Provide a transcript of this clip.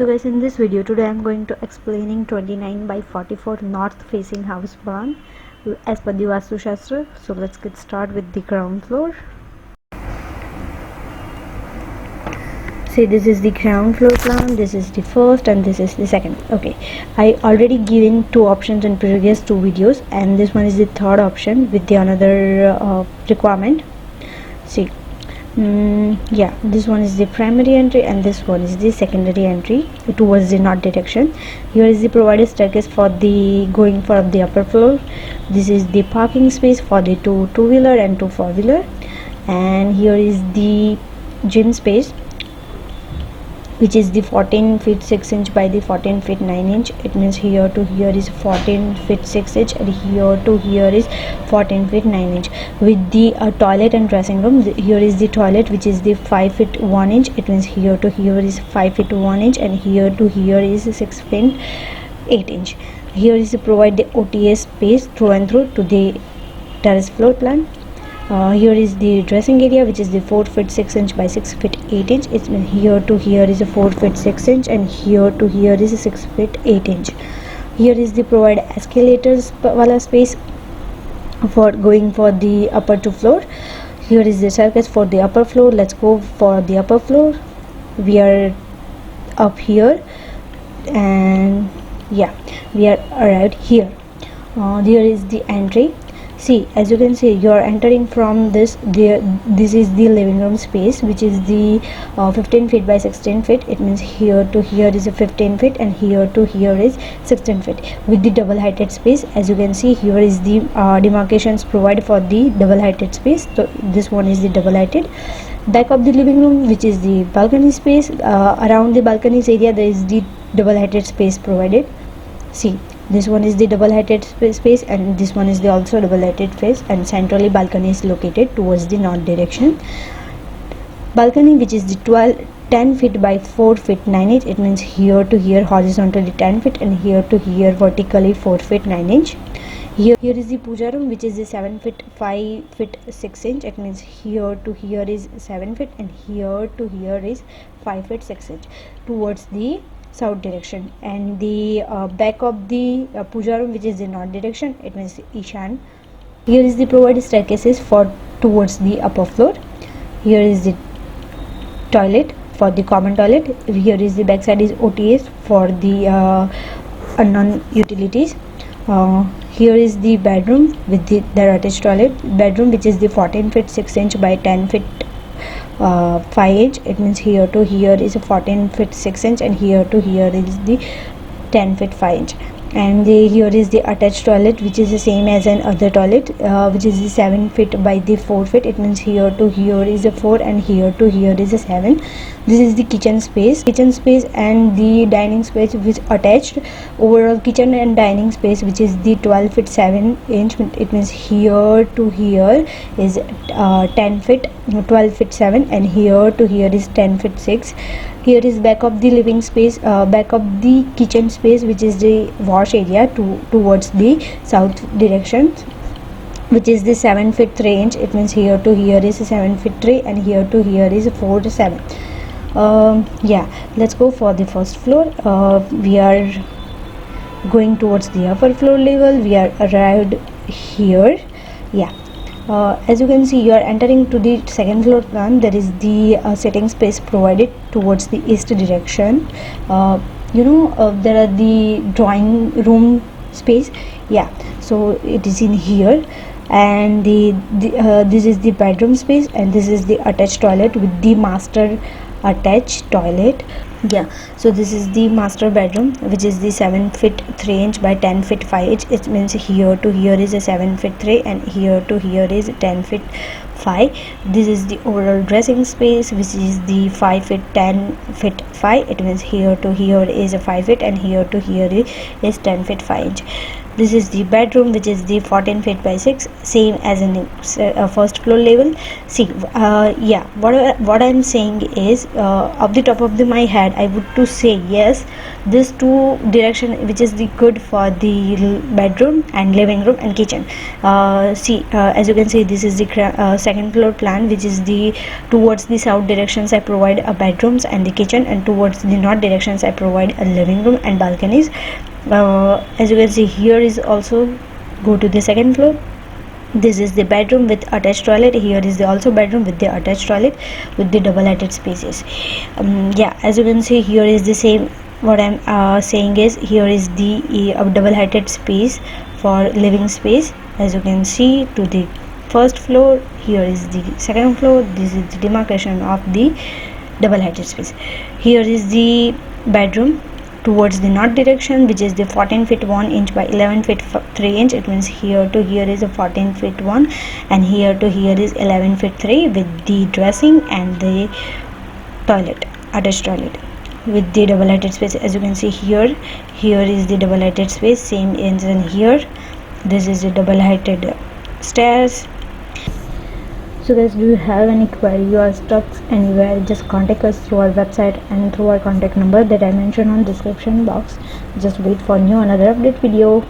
So guys, in this video today I'm going to explaining 29 by 44 north facing house plan as per the Vastu Shastra. So let's get started with the ground floor. See, this is the ground floor plan, this is the first and this is the second. Okay, I already given two options in previous two videos, and this one is the third option with the another requirement. See, yeah, this one is the primary entry and this one is the secondary entry towards the north direction. Here is the provided staircase for the going for the upper floor. This is the parking space for the two-wheeler and two four-wheeler, and here is the gym space, which is the 14 feet 6 inch by the 14 feet 9 inch. It means here to here is 14 feet 6 inch and here to here is 14 feet 9 inch with the toilet and dressing room. Here is the toilet, which is the 5 feet 1 inch. It means here to here is 5 feet 1 inch and here to here is 6 feet 8 inch. Here is to provide the OTA space through and through to the terrace floor plan. Here is the dressing area, which is the 4 feet 6 inch by 6 feet 8 inch. It's here to here is a 4 feet 6 inch and here to here is a 6 feet 8 inch. Here is the provide escalators wala space for going for the upper two floor. Here is the staircase for the upper floor. Let's go for the upper floor. We are up here and yeah, we are arrived here. There is the entry. See, as you can see, you are entering from this. This is the living room space, which is the 15 feet by 16 feet. It means here to here is a 15 feet and here to here is 16 feet with the double heighted space. As you can see, here is the demarcations provided for the double heighted space. So this one is the double heighted. Back of the living room, which is the balcony space. Around the balconies area, there is the double heighted space provided. See, this one is the double heighted space and this one is the also double heighted space, and centrally balcony is located towards the north direction. Balcony, which is the 10 feet by 4 feet 9 inch. It means here to here horizontally 10 feet and here to here vertically 4 feet 9 inch. Here is the puja room, which is the 7 feet 5 feet 6 inch. It means here to here is 7 feet and here to here is 5 feet 6 inch towards the south direction. And the back of the puja room, which is the north direction, it means Ishan. Here is the provided staircases for towards the upper floor. Here is the toilet for the common toilet. Here is the backside is OTS for the non-utilities. Here is the bedroom with the attached toilet. Bedroom, which is the 14 feet 6 inch by 10 feet 5 inch. It means here to here is a 14 feet 6 inch and here to here is the 10 feet 5 inch. And here is the attached toilet, which is the same as an other toilet, which is the 7 feet by the 4 feet. It means here to here is a 4 and here to here is a 7. This is the kitchen space and the dining space which attached. Overall kitchen and dining space, which is the 12 feet 7 inch. It means here to here is 10 feet 12 feet 7 and here to here is 10 feet 6. Here is back of the living space, back of the kitchen space, which is the wash area towards the south direction, which is the 7 feet 3 inch. It means here to here is 7 feet 3 and here to here is 4 to 7. Yeah, let's go for the first floor. We are going towards the upper floor level. We are arrived here. Yeah. As you can see, you are entering to the second floor plan. There is the sitting space provided towards the east direction. There are the drawing room space. Yeah, so it is in here. And this is the bedroom space and this is the attached toilet with the master attached toilet. Yeah, so this is the master bedroom, which is the 7 feet 3 inch by 10 feet 5 inch. It means here to here is a 7 feet 3 and here to here is 10 feet 5. This is the overall dressing space, which is the 5 feet 10 feet 5. It means here to here is a 5 feet and here to here is 10 feet 5 inch. This is the bedroom, which is the 14 feet by 6, same as in the first floor level. See, yeah, what I'm saying is, off the top of my head, I would to say yes, this two direction which is the good for the bedroom and living room and kitchen. See, as you can see, this is the second floor plan, which is the towards the south directions I provide a bedrooms and the kitchen, and towards the north directions I provide a living room and balconies. As you can see, here is also go to the second floor. This is the bedroom with attached toilet. Here is the also bedroom with the attached toilet with the double-headed spaces. Yeah, as you can see, here is the same. What I'm saying is, here is the double-headed space for living space. As you can see, to the first floor, here is the second floor. This is the demarcation of the double-headed space. Here is the bedroom towards the north direction, which is the 14 feet 1 inch by 11 feet 3 inch. It means here to here is a 14 feet 1 and here to here is 11 feet 3 with the dressing and the toilet, attached toilet with the double-headed space. As you can see, here is the double-headed space, same ends in here. This is the double-headed stairs. So guys, do you have any query or stuck anywhere, just contact us through our website and through our contact number that I mentioned on description box. Just wait for new another update video.